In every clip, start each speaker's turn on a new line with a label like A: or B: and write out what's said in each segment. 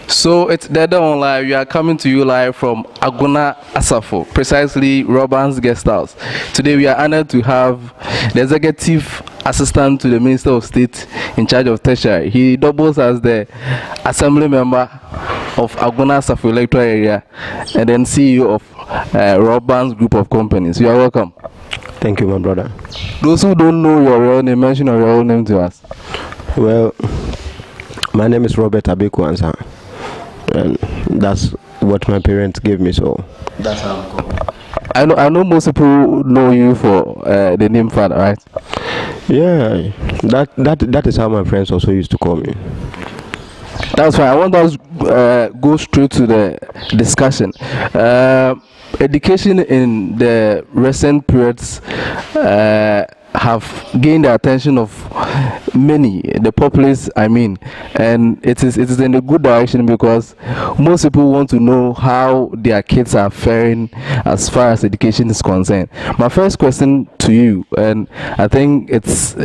A: So it's Dada Online. We are coming to you live from Abeiku Ansah, precisely Robin's guest house. Today we are honored to have the executive assistant to the Minister of State in charge of tertiary. He doubles as the assembly member of Abeiku Ansah electoral area and then CEO of Robin's group of companies. You are welcome.
B: Thank you, my brother.
A: Those who don't know your real name, mention your real name to us.
B: Well, my name is Abeiku Ansah, and that's what my parents gave me, so that's how I'm called.
A: I know most people know you for the name Father, right?
B: Yeah, that is how my friends also used to call me.
A: That's why I want us go straight to the discussion. Education in the recent periods have gained the attention of many, the populace, I mean, and it is in a good direction because most people want to know how their kids are faring as far as education is concerned. My first question to you, and I think it's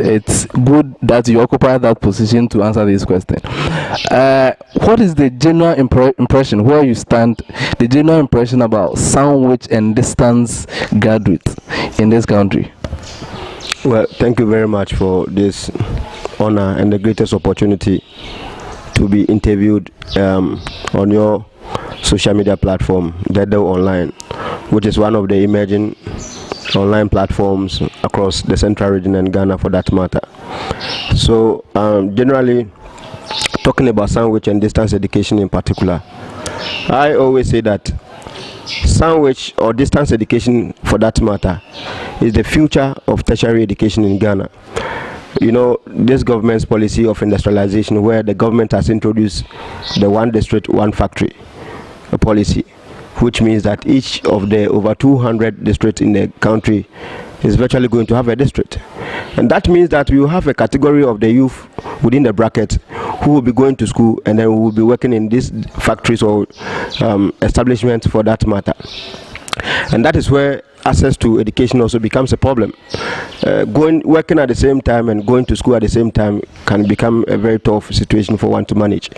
A: good that you occupy that position to answer this question. What is the general impression where you stand, the general impression about sandwich and distance graduates in this country?
B: Well, thank you very much for this honor and the greatest opportunity to be interviewed on your social media platform, Dada Online, which is one of the emerging online platforms across the central region and Ghana for that matter. So generally, talking about sandwich and distance education in particular, I always say that sandwich or distance education for that matter is the future of tertiary education in Ghana. You know, this government's policy of industrialization, where the government has introduced the one district, one factory policy, which means that each of the over 200 districts in the country is virtually going to have a district. And that means that we will have a category of the youth within the bracket who will be going to school, and then we will be working in these factories or establishments for that matter. And that is where access to education also becomes a problem. Working at the same time and going to school at the same time can become a very tough situation for one to manage.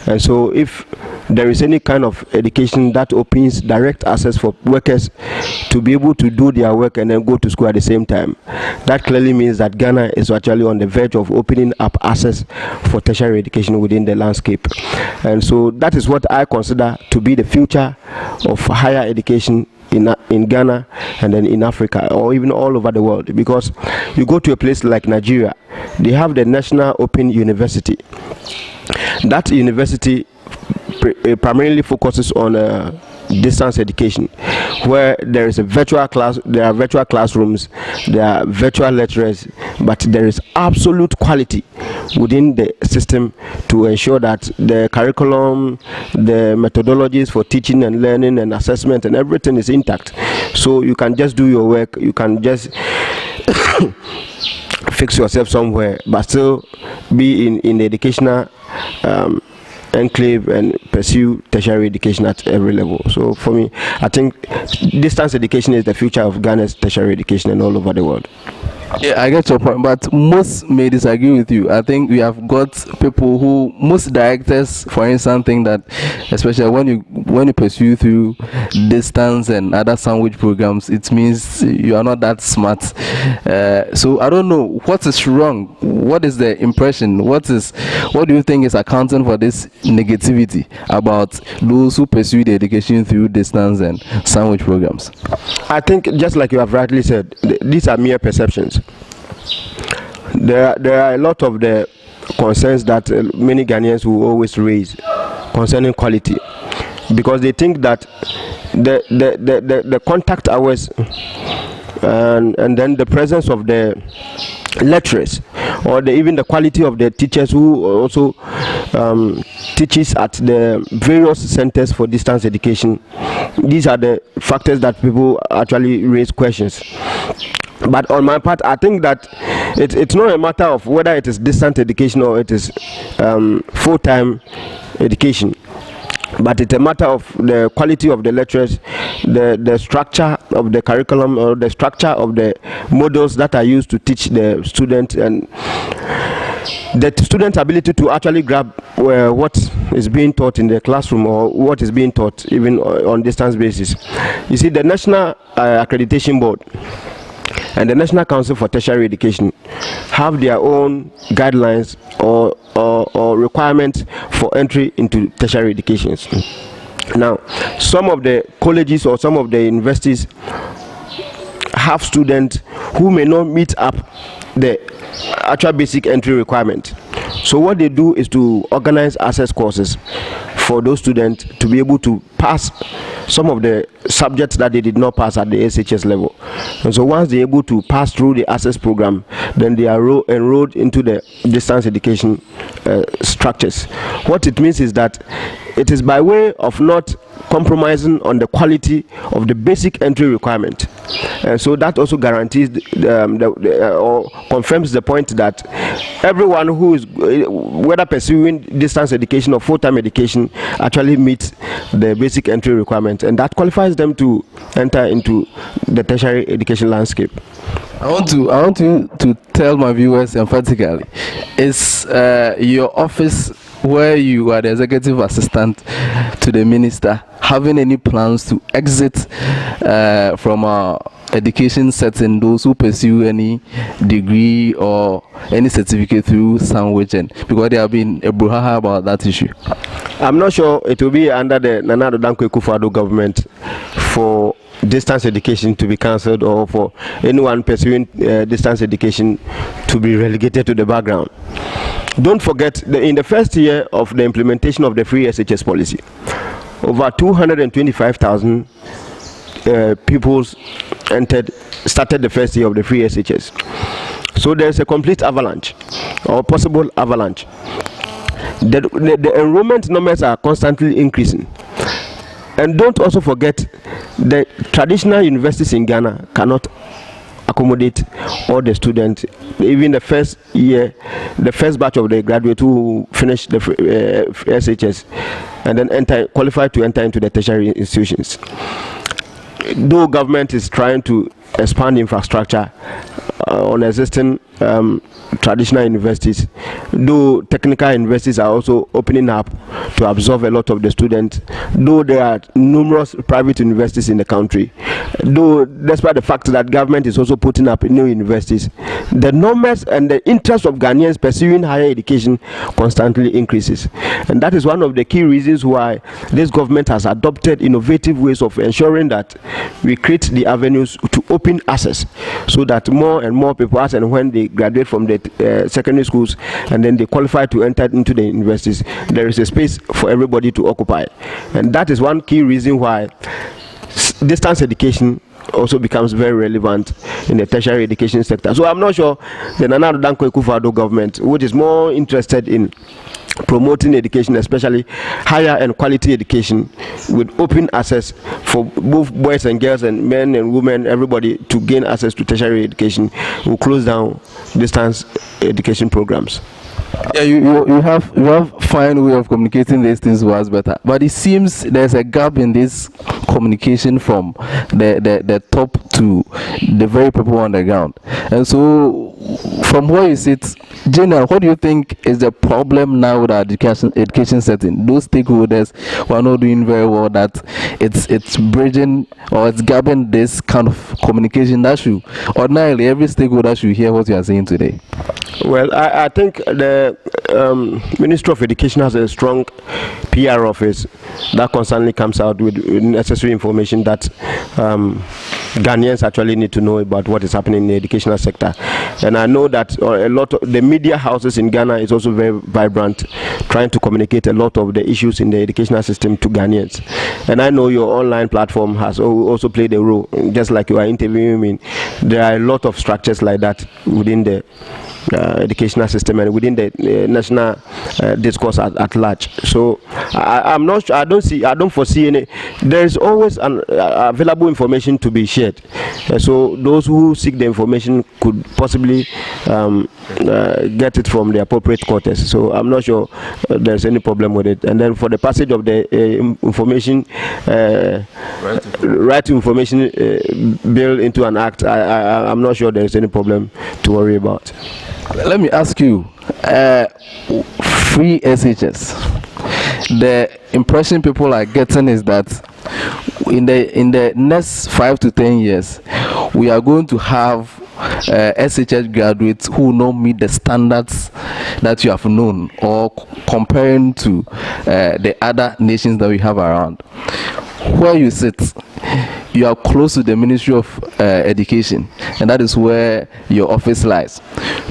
B: And so if there is any kind of education that opens direct access for workers to be able to do their work and then go to school at the same time, that clearly means that Ghana is actually on the verge of opening up access for tertiary education within the landscape. And so that is what I consider to be the future of higher education in Ghana and then in Africa or even all over the world. Because you go to a place like Nigeria, they have the National Open University. That university primarily focuses on distance education, where there is a virtual class, there are virtual classrooms, there are virtual lecturers, but there is absolute quality within the system to ensure that the curriculum, the methodologies for teaching and learning and assessment and everything is intact. So you can just do your work, you can just fix yourself somewhere, but still be in the educational enclave and pursue tertiary education at every level. So for me, I think distance education is the future of Ghana's tertiary education and all over the world.
A: Yeah, I get your point, but most may disagree with you. I think we have got people who, most directors, for instance, think that, especially when you pursue through distance and other sandwich programs, it means you are not that smart. So I don't know what is wrong. What is the impression? What do you think is accounting for this negativity about those who pursue the education through distance and sandwich programs?
B: I think, just like you have rightly said, these are mere perceptions. There are a lot of the concerns that many Ghanaians will always raise concerning quality, because they think that the contact hours and then the presence of the lecturers or even the quality of the teachers who also teaches at the various centers for distance education, these are the factors that people actually raise questions. But on my part, I think that it's not a matter of whether it is distant education or it is full-time education, but it's a matter of the quality of the lectures, the structure of the curriculum, or the structure of the models that are used to teach the students, and the student's ability to actually grab what is being taught in the classroom or what is being taught even on distance basis. You see, the National Accreditation Board and the National Council for Tertiary Education have their own guidelines or requirements for entry into tertiary educations. Now, some of the colleges or some of the universities have students who may not meet up the actual basic entry requirement. So what they do is to organize access courses for those students to be able to pass some of the subjects that they did not pass at the SHS level. And so once they're able to pass through the access program, then they are enrolled into the distance education structures. What it means is that it is by way of not compromising on the quality of the basic entry requirement. So that also guarantees or confirms the point that everyone who is whether pursuing distance education or full-time education actually meets the basic entry requirement, and that qualifies them to enter into the tertiary education landscape.
A: I want you to tell my viewers emphatically, is your office, where you are the executive assistant to the minister, having any plans to exit from our education setting those who pursue any degree or any certificate through sandwich? And because there have been a brouhaha about that issue.
B: I'm not sure it will be under the Nana Addo Dankwa Akufo-Addo government for distance education to be cancelled or for anyone pursuing distance education to be relegated to the background. Don't forget that in the first year of the implementation of the free SHS policy, over 225,000 pupils started the first year of the free SHS. So there's a complete avalanche or possible avalanche. The enrollment numbers are constantly increasing. And don't also forget the traditional universities in Ghana cannot accommodate all the students. Even the first year, the first batch of the graduates who finish the SHS and then qualify to enter into the tertiary institutions. Though government is trying to expand infrastructure on existing traditional universities, though technical universities are also opening up to absorb a lot of the students, though there are numerous private universities in the country, though despite the fact that government is also putting up new universities, the numbers and the interest of Ghanaians pursuing higher education constantly increases. And that is one of the key reasons why this government has adopted innovative ways of ensuring that we create the avenues to open access so that more and more people, as and when they graduate from the secondary schools and then they qualify to enter into the universities, there is a space for everybody to occupy. And that is one key reason why distance education also becomes very relevant in the tertiary education sector. So I'm not sure the Nana Addo Dankwa Akufo-Addo government, which is more interested in promoting education, especially higher and quality education with open access for both boys and girls and men and women, everybody to gain access to tertiary education, will close down distance education programs.
A: Yeah, you have fine way of communicating these things to us better, but it seems there's a gap in this communication from the top to the very people on the ground. And so from where you sit, General, what do you think is the problem now with our education setting? Those stakeholders who are not doing very well, that it's bridging or it's gapping this kind of communication that should ordinarily every stakeholder should hear what you are saying today.
B: Well, I think the Ministry of Education has a strong PR office that constantly comes out with necessary information that Ghanaians actually need to know about what is happening in the educational sector. And I know that a lot of the media houses in Ghana is also very vibrant, trying to communicate a lot of the issues in the educational system to Ghanaians. And I know your online platform has also played a role, just like you are interviewing me. There are a lot of structures like that within the educational system and within the national discourse at large. So I'm not sure, I don't foresee any. There is always an available information to be shared. So those who seek the information could possibly get it from the appropriate quarters. So I'm not sure there's any problem with it. And then for the passage of the information, right to information bill into an act, I'm not sure there's any problem to worry about.
A: Let me ask you, free SHS, the impression people are getting is that in the next 5 to 10 years, we are going to have SHS graduates who will not meet the standards that you have known, or comparing to the other nations that we have around. Where you sit, you are close to the Ministry of Education, and that is where your office lies.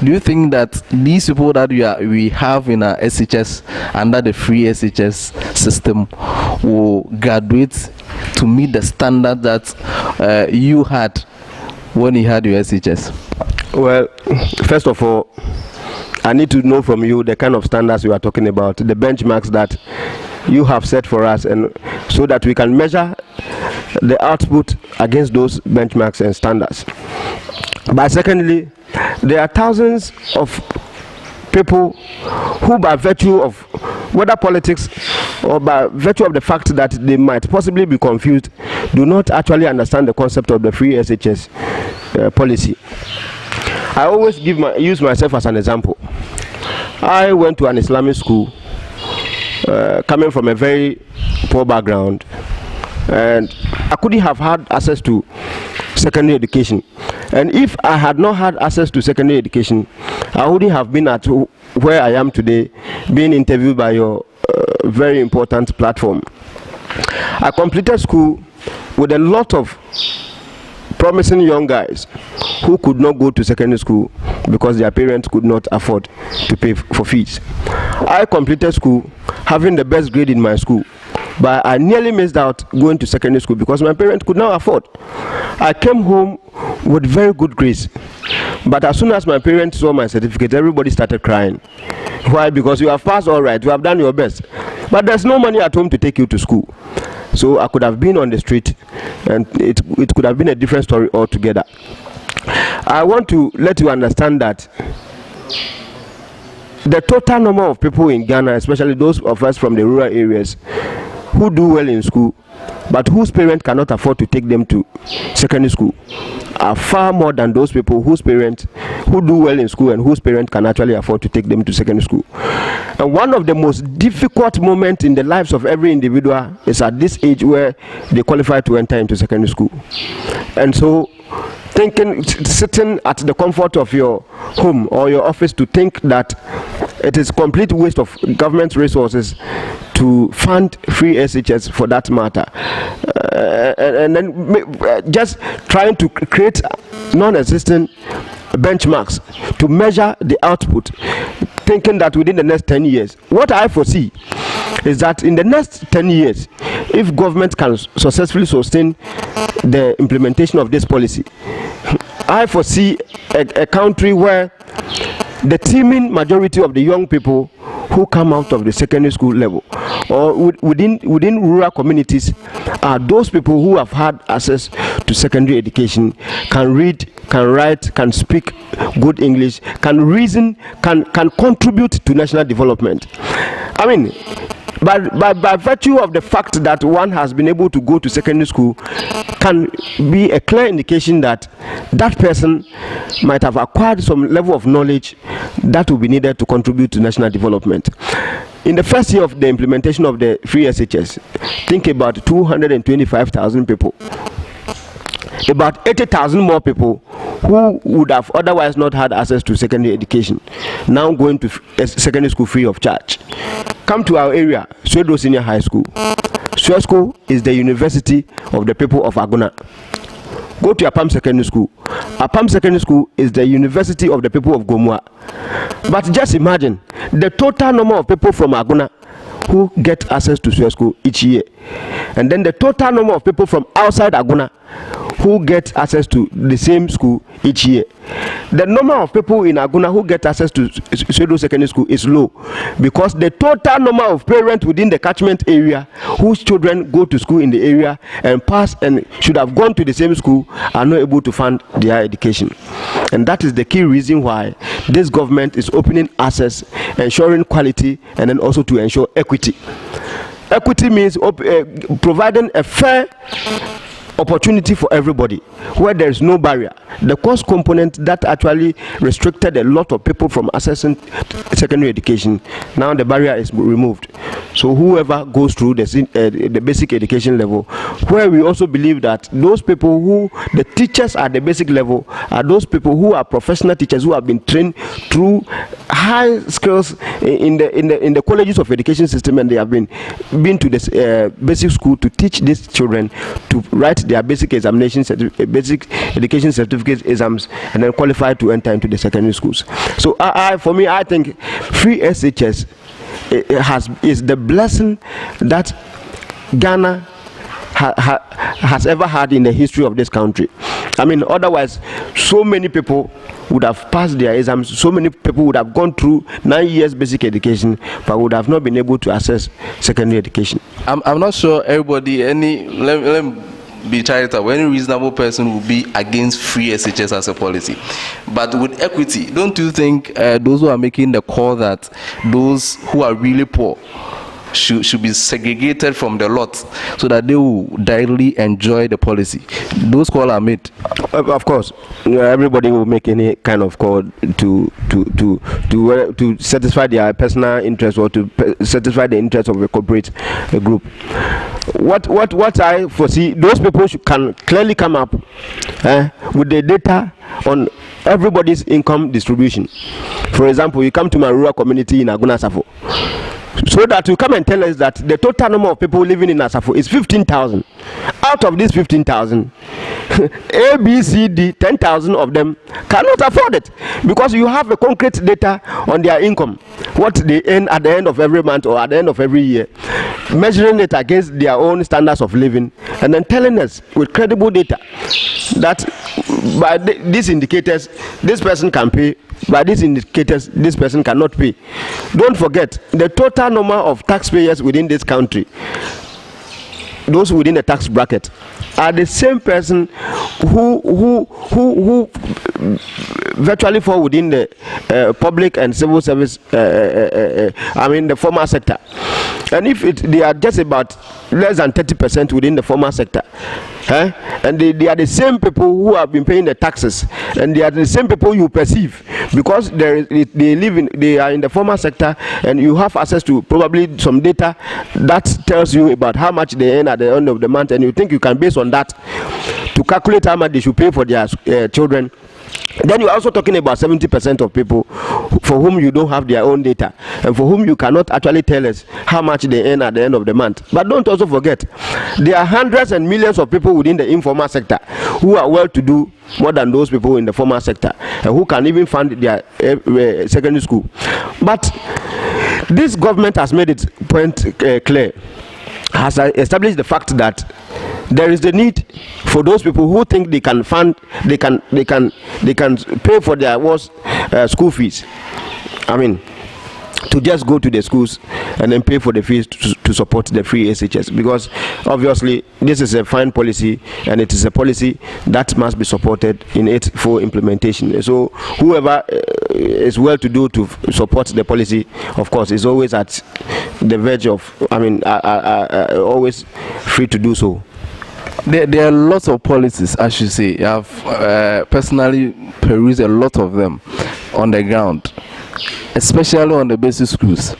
A: Do you think that these people that we have in our SHS, under the free SHS system, will graduate to meet the standard that you had when you had your SHS?
B: Well, first of all, I need to know from you the kind of standards you are talking about, the benchmarks that you have set for us, and so that we can measure the output against those benchmarks and standards. But secondly, there are thousands of people who, by virtue of whether politics or by virtue of the fact that they might possibly be confused, do not actually understand the concept of the free SHS policy. I always use myself as an example. I went to an Islamic school, coming from a very poor background, and I couldn't have had access to secondary education. And if I had not had access to secondary education, I wouldn't have been at where I am today, being interviewed by your very important platform. I completed school with a lot of promising young guys who could not go to secondary school because their parents could not afford to pay for fees. I completed school having the best grade in my school, but I nearly missed out going to secondary school because my parents could not afford. I came home with very good grades, but as soon as my parents saw my certificate, everybody started crying. Why? Because you have passed all right, you have done your best, but there's no money at home to take you to school. So I could have been on the street, and it could have been a different story altogether. I want to let you understand that the total number of people in Ghana, especially those of us from the rural areas, who do well in school, but whose parents cannot afford to take them to secondary school, are far more than those people whose parents who do well in school and whose parents can actually afford to take them to secondary school. And one of the most difficult moments in the lives of every individual is at this age where they qualify to enter into secondary school. And so sitting at the comfort of your home or your office to think that it is complete waste of government resources to fund free SHS for that matter, and then just trying to create non-existent benchmarks to measure the output, thinking that within the next 10 years, what I foresee is that in the next 10 years, if government can successfully sustain the implementation of this policy, I foresee a country where the teeming majority of the young people who come out of the secondary school level or within rural communities are those people who have had access to secondary education, can read, can write, can speak good English, can reason, can contribute to national development. I mean, by virtue of the fact that one has been able to go to secondary school can be a clear indication that that person might have acquired some level of knowledge that will be needed to contribute to national development. In the first year of the implementation of the free SHS, think about 225,000 people. About 80,000 more people who would have otherwise not had access to secondary education now going to secondary school free of charge. Come to our area, Swedo Senior High School. Swedo is the university of the people of Aguna. Go to Apam Secondary School. Apam Secondary School is the university of the people of Gomua. But just imagine the total number of people from Aguna who get access to Swedo each year, and then the total number of people from outside Aguna who get access to the same school each year. The number of people in Aguna who get access to Swedo Secondary School is low because the total number of parents within the catchment area whose children go to school in the area and pass and should have gone to the same school are not able to fund their education. And that is the key reason why this government is opening access, ensuring quality, and then also to ensure equity. Equity means providing a fair opportunity for everybody, where there is no barrier. The cost component that actually restricted a lot of people from accessing secondary education, now the barrier is removed. So whoever goes through the basic education level, where we also believe that those people who, the teachers at the basic level, are those people who are professional teachers who have been trained through high skills in the colleges of education system, and they have been to this basic school to teach these children to write their basic examinations, basic education certificate exams, and then qualify to enter into the secondary schools. So for me, I think free SHS is the blessing that Ghana has ever had in the history of this country. I mean, otherwise, so many people would have passed their exams, so many people would have gone through 9 years basic education, but would have not been able to access secondary education.
A: I'm not sure everybody, let me be charitable, any reasonable person will be against free SHS as a policy. But with equity, don't you think those who are making the call that those who are really poor should be segregated from the lot so that they will directly enjoy the policy? Those calls are made.
B: Of course, everybody will make any kind of call to satisfy their personal interest or to satisfy the interest of a corporate group. What I foresee, those people can clearly come up with the data on everybody's income distribution. For example, you come to my rural community in Aguna Safo, so that you come and tell us that the total number of people living in Asafo is 15,000. Out of these 15,000, A, B, C, D, 10,000 of them cannot afford it, because you have a concrete data on their income, what they earn at the end of every month or at the end of every year, measuring it against their own standards of living, and then telling us with credible data that by these indicators this person can pay, by these indicators this person cannot pay. Don't forget, the total number of taxpayers within this country, those within the tax bracket, are the same person who virtually fall within the public and civil service, I mean the formal sector. And if they are just about less than 30% within the formal sector, and they are the same people who have been paying the taxes, and they are the same people you perceive, because they are in the formal sector, and you have access to probably some data that tells you about how much they earn at the end of the month, and you think you can base on that to calculate how much they should pay for their children. Then you're also talking about 70% of people for whom you don't have their own data, and for whom you cannot actually tell us how much they earn at the end of the month. But don't also forget, there are hundreds and millions of people within the informal sector who are well to do more than those people in the formal sector, and who can even fund their secondary school. But this government has made its point clear, has established the fact that there is the need for those people who think they can fund, they can pay for their school fees. I mean, to just go to the schools and then pay for the fees to support the free SHS, because obviously this is a fine policy, and it is a policy that must be supported in its full implementation. So whoever is well to do to support the policy, of course, is always at the verge of, I mean, always free to do so.
A: There are lots of policies, I should say. I've personally perused a lot of them on the ground, especially on the basic schools.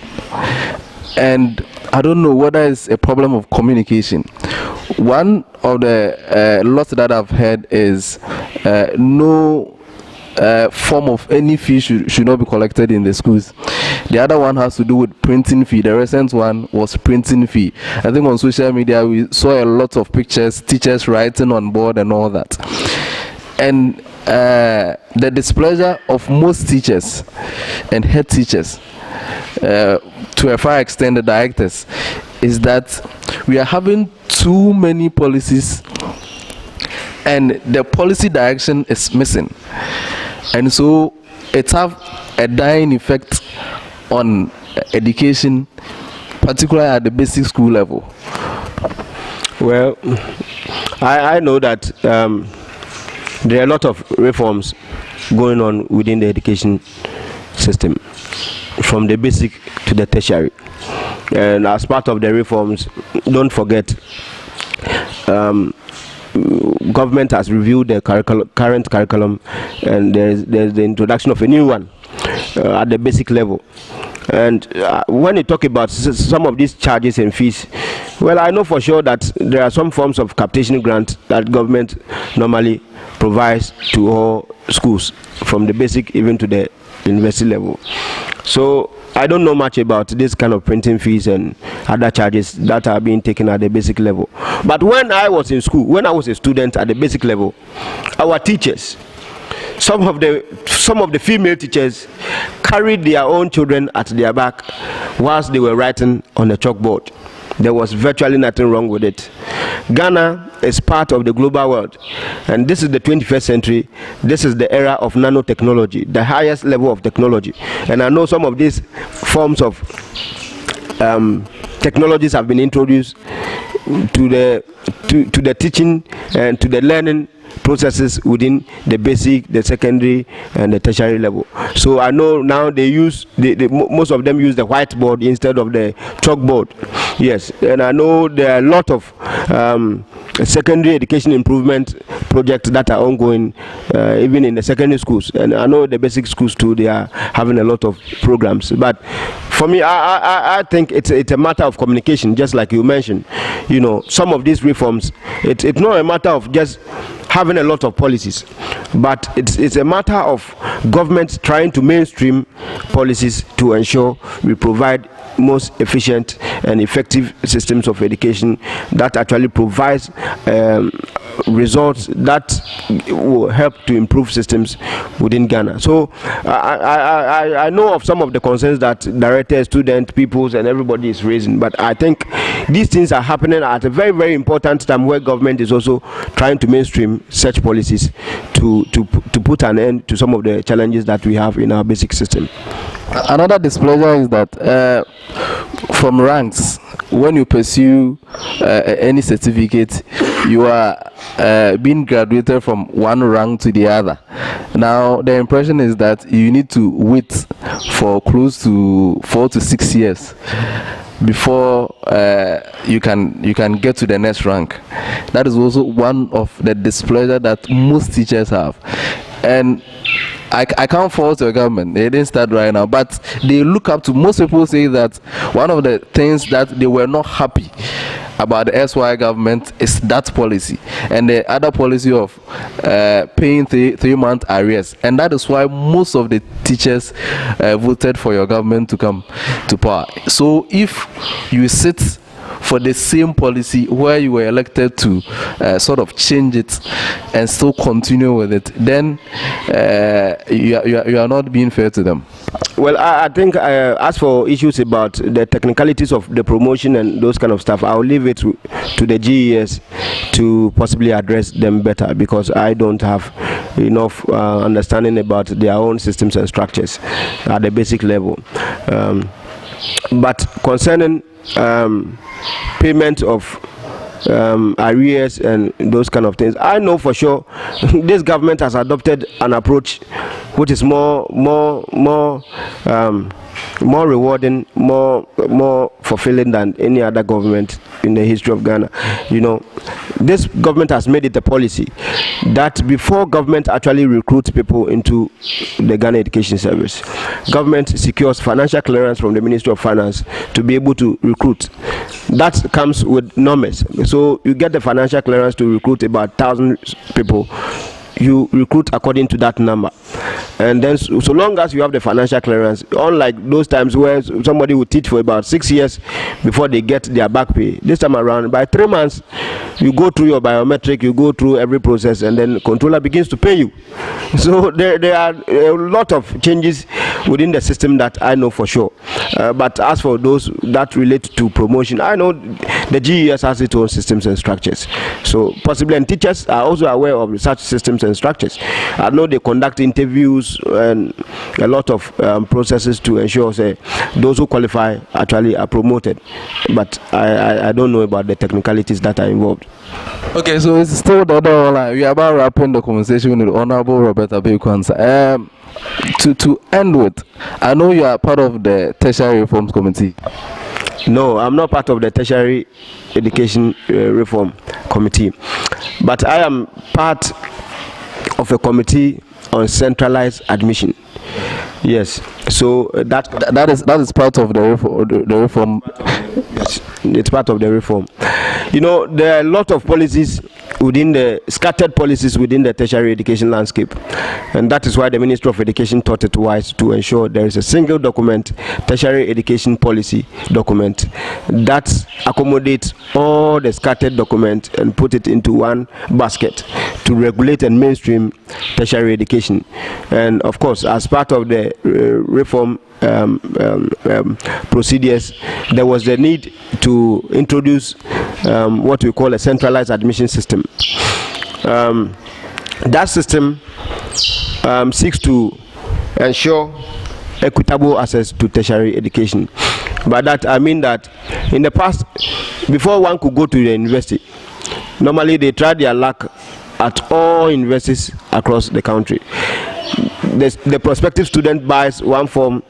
A: And I don't know whether it's a problem of communication. One of the lots that I've heard is no form of any fee should not be collected in the schools. The other one has to do with printing fee. The recent one was printing fee. I think on social media we saw a lot of pictures, teachers writing on board and all that. And the displeasure of most teachers and head teachers, to a far extent the directors, is that we are having too many policies and the policy direction is missing. And so it has a dying effect on education, particularly at the basic school level.
B: Well, I know that there are a lot of reforms going on within the education system, from the basic to the tertiary. And as part of the reforms, don't forget, government has reviewed the current curriculum, and there's the introduction of a new one at the basic level. And when you talk about some of these charges and fees, well, I know for sure that there are some forms of capitation grant that government normally provides to all schools, from the basic even to the university level. So I don't know much about this kind of printing fees and other charges that are being taken at the basic level. But when I was in school, when I was a student at the basic level, our teachers, some of the female teachers carried their own children at their back whilst they were writing on the chalkboard. There was virtually nothing wrong with it. Ghana is part of the global world, and this is the 21st century. This is the era of nanotechnology, the highest level of technology. And I know some of these forms of technologies have been introduced to the teaching and to the learning processes within the basic, the secondary, and the tertiary level. So I know now they use most of them use the whiteboard instead of the chalkboard. Yes, and I know there are a lot of secondary education improvement projects that are ongoing, even in the secondary schools, and I know the basic schools too, they are having a lot of programs. But for me, I think it's a matter of communication, just like you mentioned. You know, some of these reforms, it's not a matter of just having a lot of policies, but it's a matter of government trying to mainstream policies to ensure we provide most efficient and effective systems of education that actually provides results that will help to improve systems within Ghana. So I know of some of the concerns that directors, students, pupils, and everybody is raising, but I think these things are happening at a very, very important time where government is also trying to mainstream such policies to put an end to some of the challenges that we have in our basic system.
A: Another displeasure is that from ranks, when you pursue any certificate, you are being graduated from one rank to the other. Now the impression is that you need to wait for close to 4 to 6 years before you can get to the next rank. That is also one of the displeasure that most teachers have, and I can't fault the government. They didn't start right now, but they look up to, most people say that one of the things that they were not happy about the SY government is that policy, and the other policy of paying 3-month arrears, and that is why most of the teachers voted for your government to come to power. So if you sit for the same policy where you were elected to sort of change it and still continue with it, then you are not being fair to them.
B: Well, I think as for issues about the technicalities of the promotion and those kind of stuff, I'll leave it to the GES to possibly address them better, because I don't have enough understanding about their own systems and structures at the basic level. But concerning payment of arrears and those kind of things, I know for sure this government has adopted an approach which is more rewarding, more fulfilling than any other government in the history of Ghana. You know, this government has made it a policy that before government actually recruits people into the Ghana Education Service, government secures financial clearance from the Ministry of Finance to be able to recruit. That comes with numbers. So you get the financial clearance to recruit about 1,000 people. You recruit according to that number, and then so long as you have the financial clearance, unlike those times where somebody would teach for about 6 years before they get their back pay, this time around by 3 months you go through your biometric, you go through every process, and then controller begins to pay you. So there are a lot of changes within the system that I know for sure. But as for those that relate to promotion, I know the GES has its own systems and structures. So possibly, and teachers are also aware of such systems and structures. I know they conduct interviews and a lot of processes to ensure those who qualify actually are promoted. But I don't know about the technicalities that are involved.
A: Okay, so it's still the other line. We are about wrapping the conversation with the Honorable Abeiku Ansah. To end with, I know you are part of the Tertiary Reforms Committee.
B: No, I'm not part of the tertiary education reform committee, but I am part of a committee on centralized admission. Yes, so
A: that is part of the reform.
B: Yes, it's part of the reform. You know, there are a lot of policies within the scattered policies within the tertiary education landscape, and that is why the Ministry of Education thought it wise to ensure there is a single document, tertiary education policy document, that accommodates all the scattered documents and put it into one basket to regulate and mainstream tertiary education. And of course, as part of the reform procedures, there was the need to introduce what we call a centralized admission system. That system seeks to ensure equitable access to tertiary education. By that I mean that in the past, before one could go to the university, normally they tried their luck at all universities across the country. The prospective student buys one form,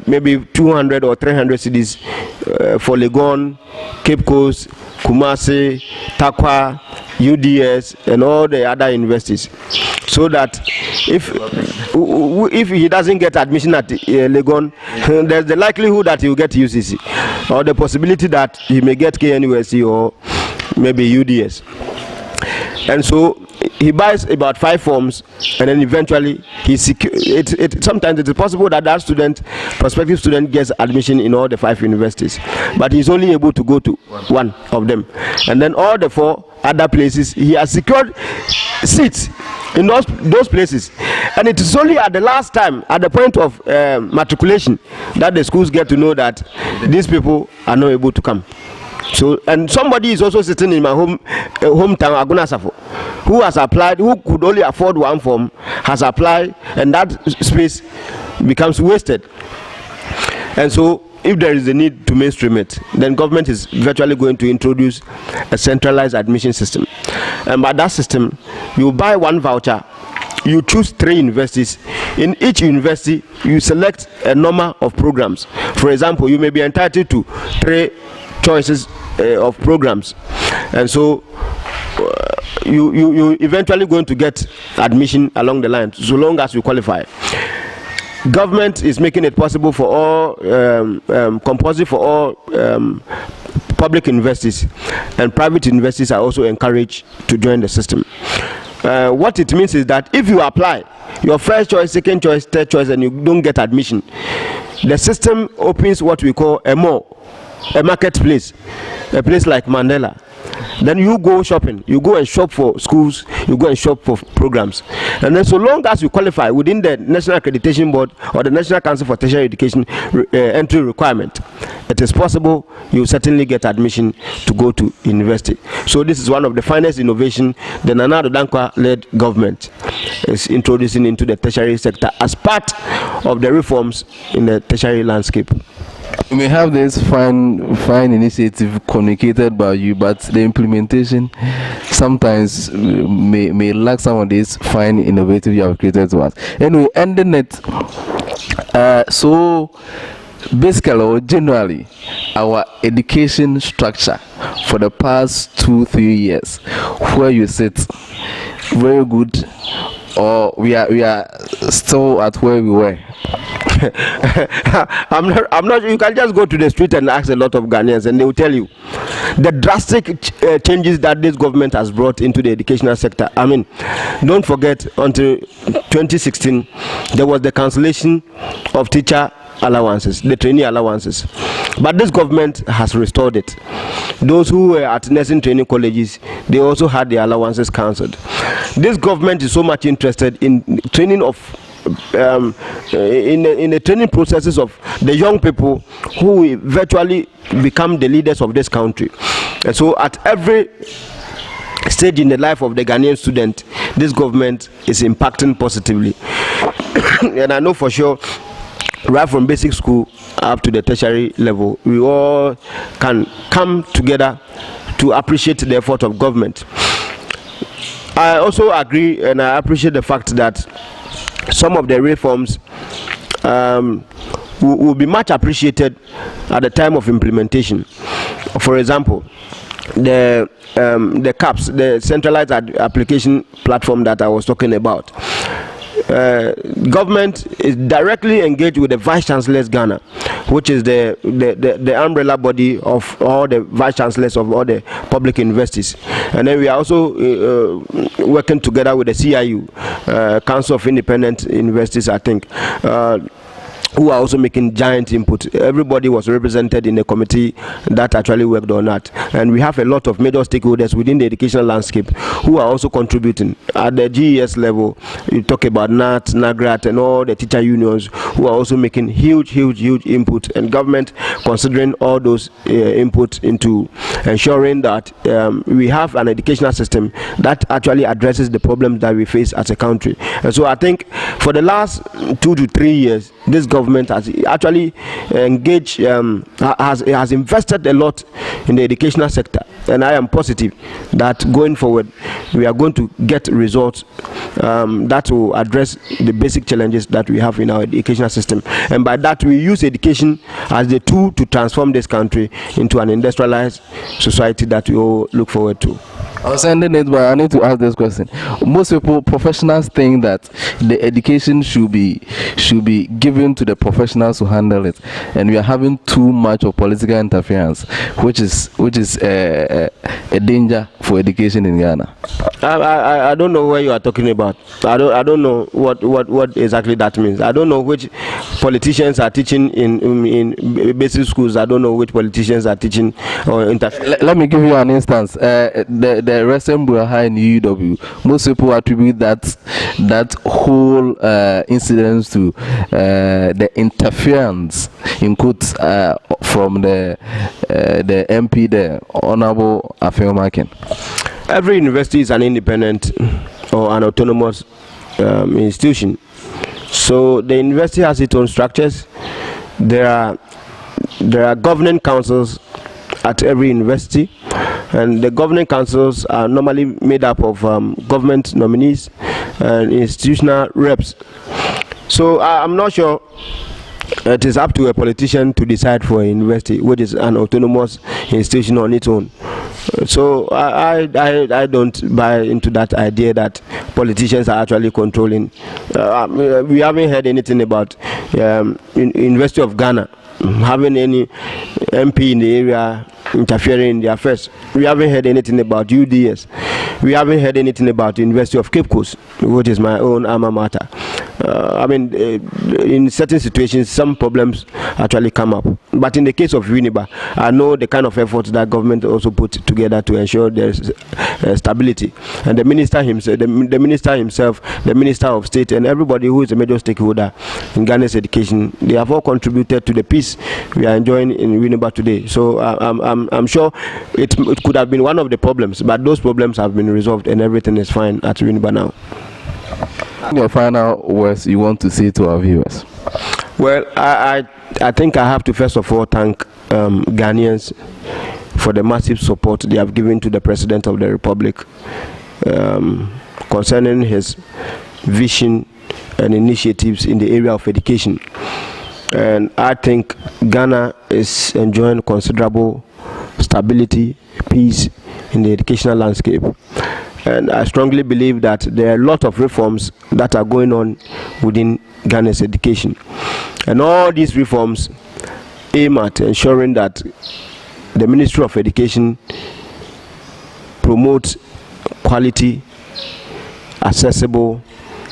B: maybe 200 or 300 cedis for Legon, Cape Coast, Kumasi, Takwa, UDS, and all the other universities. So that if he doesn't get admission at Legon, there's the likelihood that he will get UCC, or the possibility that he may get KNUSC or maybe UDS. And so he buys about 5 forms, and then eventually he sometimes it is possible that prospective student gets admission in all the 5 universities, but he's only able to go to one of them, and then all the 4 other places he has secured seats in those places, and it is only at the last time, at the point of matriculation, that the schools get to know that these people are not able to come. So, and somebody is also sitting in my hometown, Agunasafo, who has applied, who could only afford one form, has applied, and that space becomes wasted. And so, if there is a need to mainstream it, then government is virtually going to introduce a centralized admission system. And by that system, you buy one voucher, you choose 3 universities. In each university, you select a number of programs. For example, you may be entitled to 3 choices of programs, and so you eventually going to get admission along the line, so long as you qualify. Government is making it possible for all, compulsory for all public universities, and private universities are also encouraged to join the system. What it means is that if you apply your first choice, second choice, third choice, and you don't get admission, the system opens what we call a mall, a marketplace, a place like Mandela. Then you go shopping, you go and shop for schools, you go and shop for programs, and then so long as you qualify within the National Accreditation Board or the National Council for Tertiary Education entry requirement, it is possible you certainly get admission to go to university. So this is one of the finest innovation the Nana Addo Dankwa led government is introducing into the tertiary sector as part of the reforms in the tertiary landscape.
A: We may have this fine initiative communicated by you, but the implementation sometimes may lack some of these fine innovative you have created to us. Anyway, ending it. So basically or generally, our education structure for the past 2-3 years, where you sit, very good, or we are still at where we were. I'm not. You can just go to the street and ask a lot of Ghanaians, and they will tell you the drastic changes that this government has brought into the educational sector. I mean, don't forget, until 2016, there was the cancellation of teacher allowances, the trainee allowances. But this government has restored it. Those who were at nursing training colleges, they also had their allowances cancelled. This government is so much interested in training of in the training processes of the young people who will virtually become the leaders of this country. And so at every stage in the life of the Ghanaian student, this government is impacting positively. And I know for sure, right from basic school up to the tertiary level, we all can come together to appreciate the effort of government. I also agree and I appreciate the fact that some of the reforms
B: will be much appreciated at the time of implementation. For example, the CAPS, the centralized application platform that I was talking about. Government is directly engaged with the Vice Chancellor's Ghana, which is the umbrella body of all the Vice Chancellors of all the public universities. And then we are also working together with the CIU, Council of Independent Universities, I think, who are also making giant input. Everybody was represented in the committee that actually worked on that. And we have a lot of major stakeholders within the educational landscape who are also contributing. At the GES level, you talk about NAT, NAGRAT, and all the teacher unions who are also making huge input, and government considering all those input into ensuring that we have an educational system that actually addresses the problems that we face as a country. And so I think for the last 2 to 3 years, this government has actually engaged, has invested a lot in the educational sector, and I am positive that going forward we are going to get results that will address the basic challenges that we have in our educational system, and by that we use education as the tool to transform this country into an industrialized society that we all look forward to.
A: I was sending it, but I need to ask this question. Most people, professionals, think that the education should be given to the professionals to handle it, and we are having too much of political interference, which is a danger for education in Ghana.
B: I don't know where you are talking about. I don't know what exactly that means. I don't know which politicians are teaching in basic schools. I don't know which politicians are teaching or interfering.
A: Let me give you an instance. The recent Bureau in UW, most people attribute that whole incident to the interference in quotes from the MP, the Honorable Afeomaken.
B: Every university is an independent or an autonomous institution. So the university has its own structures. There are governing councils at every university, and the governing councils are normally made up of government nominees and institutional reps. So I'm not sure it is up to a politician to decide for a university, which is an autonomous institution on its own. So I don't buy into that idea that politicians are actually controlling. We haven't heard anything about University of Ghana having any MP in the area interfering in their affairs. We haven't heard anything about UDS. We haven't heard anything about the University of Cape Coast, which is my own alma mater. I mean, in certain situations, some problems actually come up. But in the case of Uniba, I know the kind of efforts that government also put together to ensure there's stability. And the minister himself, the Minister of State, and everybody who is a major stakeholder in Ghana's education, they have all contributed to the peace we are enjoying in Uniba today. So I'm sure it could have been one of the problems, but those problems have been resolved and everything is fine at Uniba now.
A: Your final words you want to say to our viewers?
B: Well, I think I have to first of all thank Ghanaians for the massive support they have given to the President of the Republic concerning his vision and initiatives in the area of education. And I think Ghana is enjoying considerable stability, peace in the educational landscape. And I strongly believe that there are a lot of reforms that are going on within Ghana's education. And all these reforms aim at ensuring that the Ministry of Education promotes quality, accessible,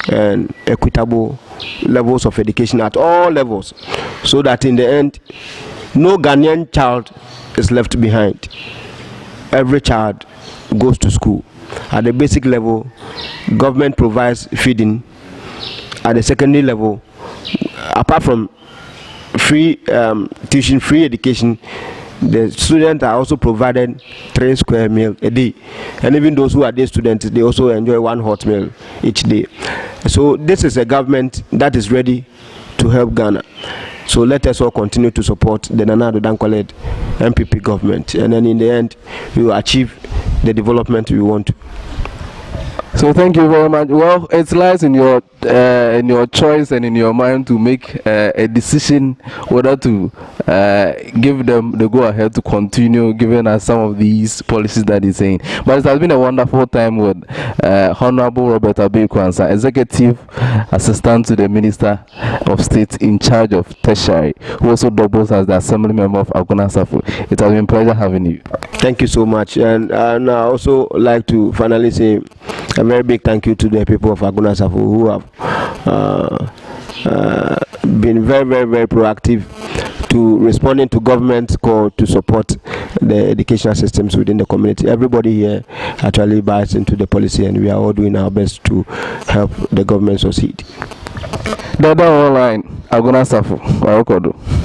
B: and equitable levels of education at all levels, so that in the end, no Ghanaian child is left behind. Every child goes to school. At the basic level, government provides feeding. At the secondary level, apart from free tuition, free education, the students are also provided 3 square meals a day. And even those who are day students, they also enjoy 1 hot meal each day. So this is a government that is ready to help Ghana. So let us all continue to support the Nana Addo Dankwa-led MPP government, and then in the end we will achieve the development we want.
A: So thank you very much. Well, it lies in your choice and in your mind to make a decision whether to give them the go ahead to continue giving us some of these policies that he's saying. But it has been a wonderful time with Honorable Robert Abeiku Ansah, Executive Assistant to the Minister of State in charge of Tertiary, who also doubles as the Assembly Member of Abeiku Ansah. It has been a pleasure having you.
B: Thank you so much. And I also like to finally say a very big thank you to the people of Abeiku Ansah who have been very, very, very proactive to responding to government call to support the educational systems within the community. Everybody here actually buys into the policy, and we are all doing our best to help the government succeed.
A: Dada online, Abeiku Ansah.